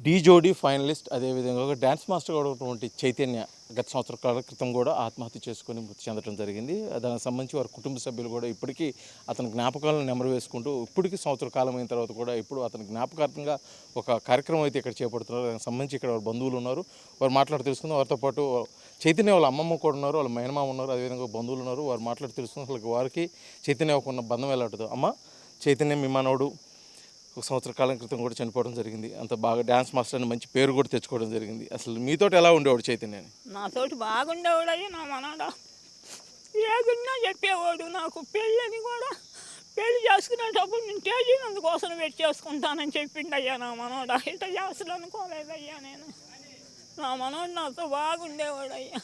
ఢీ జోడీ ఫైనలిస్ట్, అదేవిధంగా ఒక డ్యాన్స్ మాస్టర్ ఉన్నటువంటి చైతన్య గత సంవత్సరాల క్రితం కూడా ఆత్మహత్య చేసుకొని మృతి చెందడం జరిగింది. దానికి సంబంధించి వారి కుటుంబ సభ్యులు కూడా ఇప్పటికీ అతని జ్ఞాపకాలను నెమరు వేసుకుంటూ ఇప్పటికీ సంవత్సర కాలం అయిన తర్వాత కూడా ఇప్పుడు అతని జ్ఞాపకార్థంగా ఒక కార్యక్రమం అయితే ఇక్కడ చేపడుతున్నారు. దానికి సంబంధించి ఇక్కడ వారి బంధువులు ఉన్నారు, వారు మాట్లాడి తెలుసుకుందాం. వారితో పాటు చైతన్య వాళ్ళ అమ్మమ్మ కూడా ఉన్నారు, వాళ్ళ మేనమామ ఉన్నారు, అదేవిధంగా బంధువులు ఉన్నారు. వారు మాట్లాడి తెలుసుకున్న అసలు వారికి చైతన్య ఉన్న బంధం ఎలా ఉంటుందో. అమ్మ, చైతన్య మీ మనవడు ఒక సంవత్సర కాలం క్రితం కూడా చనిపోవడం జరిగింది. అంత బాగా డ్యాన్స్ మాస్టర్ అని మంచి పేరు కూడా తెచ్చుకోవడం జరిగింది. అసలు మీతో ఎలా ఉండేవాడు చైతన్య? నాతోటి బాగుండేవాడు అయ్యా. నా మనవడా ఏదున్నా చెప్పేవాడు. నాకు పెళ్ళని కూడా పెళ్ళి చేసుకునేటప్పుడు నేను స్టేజీ అందుకోసం వెయిట్ చేసుకుంటానని చెప్పిండు అయ్యా నా మనవడా. ఇట్లా చేస్తాను అనుకోలేదయ్యా నేను. నా మనవడు నాతో బాగుండేవాడు అయ్యా.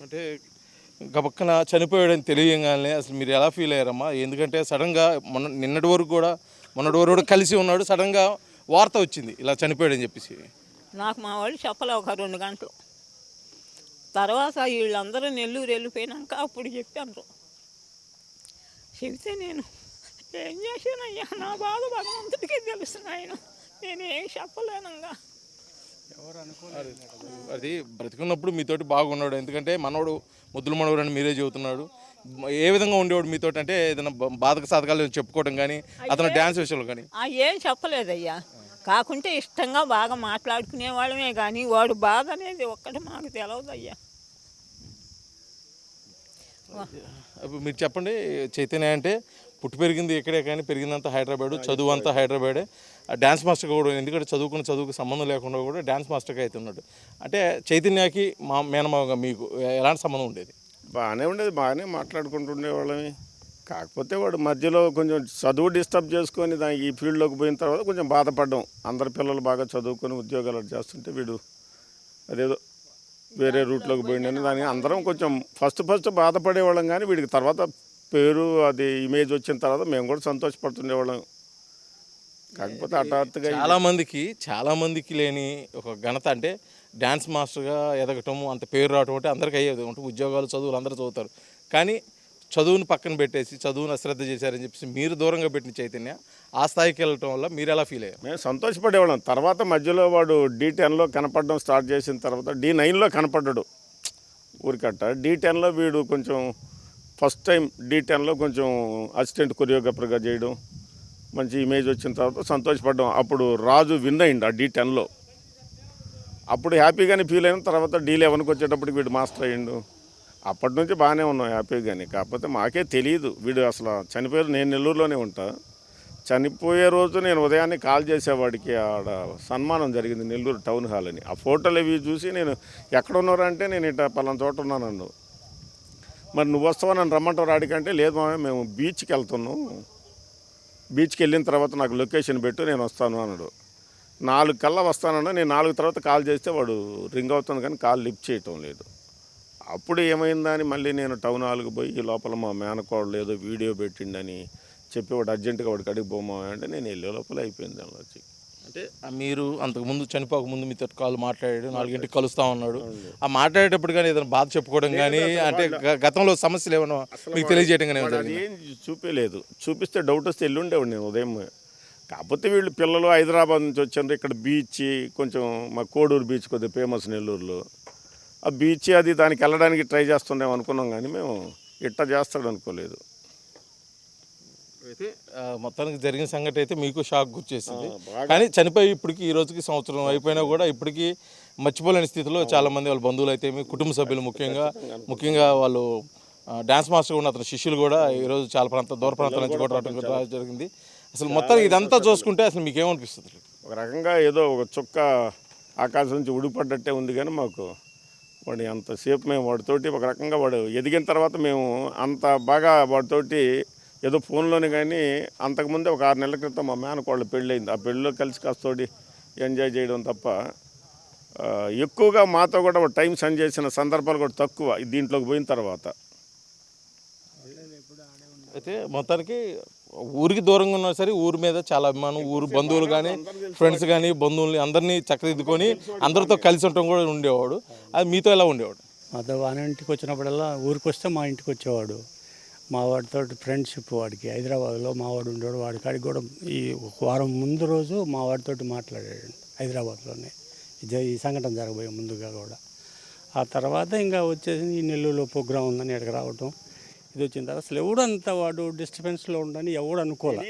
అంటే గబక్కన చనిపోయాడని తెలియగానే అసలు మీరు ఎలా ఫీల్ అయ్యారమ్మా? ఎందుకంటే సడన్గా నిన్నటి వరకు కూడా కలిసి ఉన్నాడు, సడన్గా వార్త వచ్చింది ఇలా చనిపోయాడని చెప్పేసి. నాకు మా వాళ్ళు చెప్పలే ఒక 2 గంటలు తర్వాత వీళ్ళందరూ నెల్లూరు వెళ్ళిపోయినాక అప్పుడు చెప్పాను. చెబితే నేను ఏం చేశానయ్యా, నా బాధ భగవంతుడికి తెలుసు ఆయన, నేనేం చెప్పలేనంగా. అది బ్రతికున్నప్పుడు మీతోటి బాగున్నాడు, ఎందుకంటే మనోడు ముద్దుల మనోడు అని మీరే చెబుతున్నాడు. ఏ విధంగా ఉండేవాడు మీతోటి? అంటే ఏదైనా బాధక సాధకాలు చెప్పుకోవడం కానీ, అతను డ్యాన్స్ విషయంలో కానీ ఏం చెప్పలేదయ్యా. కాకుంటే ఇష్టంగా బాగా మాట్లాడుకునే వాళ్ళమే కానీ వాడు బాధ అనేది ఒక్కటి మాకు తెలియదయ్యా. మీరు చెప్పండి, చైతన్య అంటే పుట్టి పెరిగింది ఇక్కడే కానీ పెరిగిందంతా హైదరాబాదు, చదువు అంతా హైదరాబాదే. డ్యాన్స్ మాస్టర్గా కూడా, ఎందుకంటే చదువుకు సంబంధం లేకుండా కూడా డ్యాన్స్ మాస్టర్గా అయితే ఉన్నాడు. అంటే చైతన్యకి మా మేనమావగా మీకు ఎలాంటి సంబంధం ఉండేది? బాగానే ఉండేది, బాగానే మాట్లాడుకుంటుండేవాళ్ళమి. కాకపోతే వాడు మధ్యలో కొంచెం చదువు డిస్టర్బ్ చేసుకొని దానికి ఈ ఫీల్డ్లోకి పోయిన తర్వాత కొంచెం బాధపడ్డాం. అందరి పిల్లలు బాగా చదువుకొని ఉద్యోగాలు చేస్తుంటే వీడు అదేదో వేరే రూట్లోకి పోయిండని దానికి అందరం కొంచెం ఫస్ట్ బాధపడేవాళ్ళం. కానీ వీడికి తర్వాత పేరు అది ఇమేజ్ వచ్చిన తర్వాత మేము కూడా సంతోషపడుతుండేవాళ్ళం. కాకపోతే హఠాత్తుగా చాలా మందికి లేని ఒక ఘనత అంటే డ్యాన్స్ మాస్టర్గా ఎదగటము, అంత పేరు రావటం అంటే అందరికీ అయ్యేది. అంటే ఉద్యోగాలు చదువులు అందరూ చదువుతారు, కానీ చదువుని పక్కన పెట్టేసి చదువుని అశ్రద్ధ చేశారని చెప్పేసి మీరు దూరంగా పెట్టిన చైతన్య ఆ స్థాయికి వెళ్ళటం వల్ల మీరు ఎలా ఫీల్ అయ్యారు? మేము సంతోషపడేవాళ్ళం. తర్వాత మధ్యలో వాడు D10లో కనపడడం స్టార్ట్ చేసిన తర్వాత D9లో కనపడ్డాడు ఊరికట్ట. D10లో వీడు కొంచెం ఫస్ట్ టైం D10లో కొంచెం అసిస్టెంట్ కొరియోగ్రాఫర్గా చేయడం, మంచి ఇమేజ్ వచ్చిన తర్వాత సంతోషపడ్డాం. అప్పుడు రాజు విన్ అయ్యిండు ఆ D10లో. అప్పుడు హ్యాపీగానే ఫీల్ అయిన తర్వాత D11కి వచ్చేటప్పటికి వీడు మాస్టర్ అయ్యిండు. అప్పటి నుంచి బాగానే ఉన్నాం హ్యాపీగానే. కాకపోతే మాకే తెలియదు వీడు అసలు చనిపోయారు. నేను నెల్లూరులోనే ఉంటా. చనిపోయే రోజు నేను ఉదయాన్నే కాల్ చేసేవాడికి ఆడ సన్మానం జరిగింది నెల్లూరు టౌన్ హాల్ అని. ఆ ఫోటోలు ఇవి చూసి నేను ఎక్కడ ఉన్నారంటే నేను ఇట్లా పలానా చోట ఉన్నాను. మరి నువ్వు వస్తావా నన్ను రమ్మంటావు రాడికంటే, లేదు మామే మేము బీచ్కి వెళ్తున్నాం, బీచ్కి వెళ్ళిన తర్వాత నాకు లొకేషన్ పెట్టు నేను వస్తాను అన్నాడు. 4 కల్లా వస్తానన్నా. నేను 4 తర్వాత కాల్ చేస్తే వాడు రింగ్ అవుతుంది కానీ కాల్ లిఫ్ట్ చేయటం లేదు. అప్పుడు ఏమైందని మళ్ళీ నేను టౌన్ హాల్కి పోయి లోపల మా మేనకోడలు ఏదో వీడియో పెట్టిండని చెప్పి వాడు అర్జెంటుగా వాడికి అడిగి పోమా అంటే నేను వెళ్ళే లోపల అయిపోయింది అలా వచ్చి. అంటే మీరు అంతకుముందు చనిపోకముందు మీతో కాల్ మాట్లాడాడు, 4ంటికి కలుస్తా ఉన్నాడు. ఆ మాట్లాడేటప్పుడు కానీ ఏదైనా బాధ చెప్పుకోవడం కానీ, అంటే గతంలో సమస్యలు ఏమన్నా మీకు తెలియజేయడం కానీ ఏం చూపించలేదు. చూపిస్తే డౌట్ వస్తే ఎల్లుండేవాడు నేను ఉదయం. కాకపోతే వీళ్ళు పిల్లలు హైదరాబాద్ నుంచి వచ్చారు. ఇక్కడ బీచ్ కొంచెం మా కోడూరు బీచ్ కొద్దిగా ఫేమస్ నెల్లూరులో. ఆ బీచ్ అది దానికి వెళ్ళడానికి ట్రై చేస్తుండేమో అనుకున్నాం, కానీ మేము ఇట్లా చేస్తాడు అనుకోలేదు. అయితే మొత్తానికి జరిగిన సంగతి అయితే మీకు షాక్ గుర్చేసింది. కానీ చనిపోయి ఇప్పటికి ఈ రోజుకి సంవత్సరం అయిపోయినా కూడా ఇప్పటికీ మర్చిపోలేని స్థితిలో చాలామంది వాళ్ళ బంధువులు అయితే కుటుంబ సభ్యులు ముఖ్యంగా వాళ్ళు డ్యాన్స్ మాస్టర్ ఉన్న అతని శిష్యులు కూడా ఈరోజు చాలా దూర ప్రాంతాల నుంచి కూడా రావడం జరిగింది. అసలు మొత్తానికి ఇదంతా చూసుకుంటే అసలు మీకేమనిపిస్తుంది? ఒక రకంగా ఏదో ఒక చుక్క ఆకాశం నుంచి ఉడిపడ్డట్టే ఉంది. కానీ మాకు వాడు అంతసేపు మేము వాడితోటి ఒక రకంగా వాడు ఎదిగిన తర్వాత మేము అంత బాగా వాడితోటి ఏదో ఫోన్లోనే, కానీ అంతకుముందే ఒక 6 నెలల క్రితం మా మేనకోళ్ళ పెళ్ళయింది. ఆ పెళ్ళిలో కలిసి కాస్తోటి ఎంజాయ్ చేయడం తప్ప ఎక్కువగా మాతో కూడా టైం స్పెండ్ చేసిన సందర్భాలు కూడా తక్కువ దీంట్లోకి పోయిన తర్వాత. అయితే మొత్తానికి ఊరికి దూరంగా ఉన్నా సరే ఊరి మీద చాలా అభిమానం, ఊరు బంధువులు కానీ ఫ్రెండ్స్ కానీ బంధువుల్ని అందరినీ చక్కదిద్దుకొని అందరితో కలిసి ఉండటం కూడా ఉండేవాడు. అది మీతో ఎలా ఉండేవాడు? మాతో వాని ఇంటికి వచ్చినప్పుడల్లా ఊరికి వస్తే మా ఇంటికి వచ్చేవాడు. మా వాడితో ఫ్రెండ్షిప్ వాడికి హైదరాబాద్లో మా వాడు ఉండేవాడు. వాడి కాడికి కూడా ఈ ఒక వారం ముందు రోజు మా వాడితో మాట్లాడాడు హైదరాబాద్లోనే ఈ సంఘటన జరగబోయే ముందుగా కూడా. ఆ తర్వాత ఇంకా వచ్చేసి ఈ నెల్లూరులో ప్రోగ్రాం ఉందని ఇక్కడికి రావటం, ఇది వచ్చిన తర్వాత అసలు ఎవడంతా వాడు డిస్టర్బెన్స్లో ఉండని ఎవడు అనుకోలే.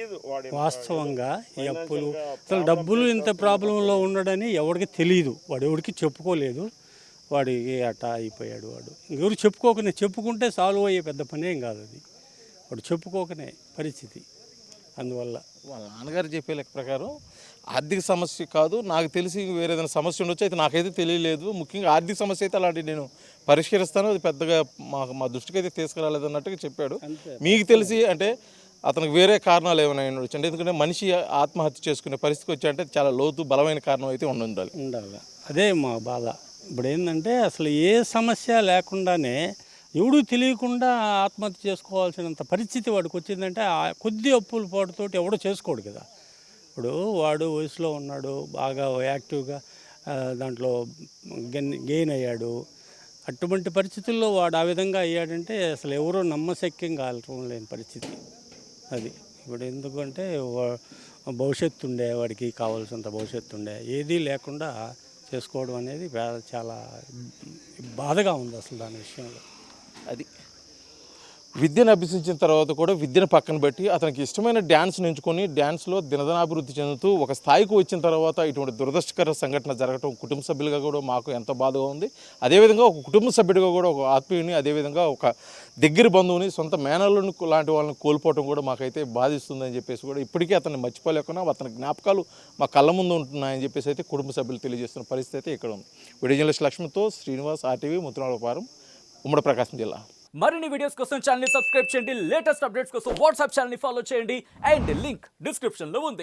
వాస్తవంగా ఈ అప్పులు అసలు డబ్బులు ఇంత ప్రాబ్లంలో ఉండడని ఎవరికి తెలియదు, వాడు ఎవరికి చెప్పుకోలేదు. వాడికి అట్టా అయిపోయాడు. వాడు ఇంకెవరు చెప్పుకుంటే సాల్వ్ అయ్యే పెద్ద పని ఏం కాదు అది, వాడు చెప్పుకోకనే పరిస్థితి. అందువల్ల వాళ్ళ నాన్నగారు చెప్పే లెక్క ప్రకారం ఆర్థిక సమస్య కాదు, నాకు తెలిసి వేరే ఏదైనా సమస్య ఉండొచ్చు, అయితే నాకైతే తెలియలేదు. ముఖ్యంగా ఆర్థిక సమస్య అయితే అలాంటి నేను పరిష్కరిస్తాను, అది పెద్దగా మా దృష్టికి అయితే తీసుకురాలేదు అన్నట్టుగా చెప్పాడు. మీకు తెలిసి అంటే అతనికి వేరే కారణాలు ఏమైనా ఉండొచ్చు అంటే, ఎందుకంటే మనిషి ఆత్మహత్య చేసుకునే పరిస్థితికి వచ్చాయంటే చాలా లోతు బలమైన కారణం అయితే ఉండాలి. అదే మా బాధ. ఇప్పుడు ఏంటంటే అసలు ఏ సమస్య లేకుండానే ఎవడు తెలియకుండా ఆత్మహత్య చేసుకోవాల్సినంత పరిస్థితి వాడికి వచ్చిందంటే ఆ కొద్ది అప్పుల పాటుతోటి ఎవడో చేసుకోడు కదా. ఇప్పుడు వాడు వయసులో ఉన్నాడు, బాగా యాక్టివ్గా దాంట్లో గెయిన్ అయ్యాడు. అటువంటి పరిస్థితుల్లో వాడు ఆ విధంగా అయ్యాడంటే అసలు ఎవరో నమ్మశక్యం కావటం లేని పరిస్థితి అది. ఇప్పుడు ఎందుకంటే భవిష్యత్తు ఉండే, వాడికి కావాల్సినంత భవిష్యత్తు ఉండే, ఏదీ లేకుండా చేసుకోవడం అనేది చాలా బాధగా ఉంది అసలు దాని విషయంలో. అది విద్యను అభ్యసించిన తర్వాత కూడా విద్యను పక్కన పెట్టి అతనికి ఇష్టమైన డ్యాన్స్ని ఎంచుకొని డ్యాన్స్లో దినదనాభివృద్ధి చెందుతూ ఒక స్థాయికి వచ్చిన తర్వాత ఇటువంటి దురదృష్టకర సంఘటన జరగటం కుటుంబ సభ్యులుగా కూడా మాకు ఎంతో బాధగా ఉంది. అదేవిధంగా ఒక కుటుంబ సభ్యుడిగా కూడా ఒక ఆత్మీయుని, అదేవిధంగా ఒక దగ్గర బంధువుని, సొంత మేనల్ని లాంటి వాళ్ళని కోల్పోవడం కూడా మాకైతే బాధిస్తుందని చెప్పేసి కూడా ఇప్పటికీ అతన్ని మర్చిపోలేకున్నా అతని జ్ఞాపకాలు మా కళ్ళ ముందు ఉంటున్నాయని చెప్పేసి అయితే కుటుంబ సభ్యులు తెలియజేస్తున్న పరిస్థితి అయితే ఇక్కడ ఉంది. వీడియో జర్నలిస్ట్ లక్ష్మణ్తో శ్రీనివాస్, ఆర్టీవీ, ముత్తురాలపాలెం, ఉమ్మడి ప్రకాశం జిల్లా. మరిన్ని వీడియోస్ కోసం ఛానల్ ని సబ్స్క్రైబ్ చేయండి, లేటెస్ట్ అప్డేట్స్ కోసం వాట్సాప్ ఛానల్ ని ఫాలో చేయండి అండ్ లింక్ డిస్క్రిప్షన్ లో ఉంది.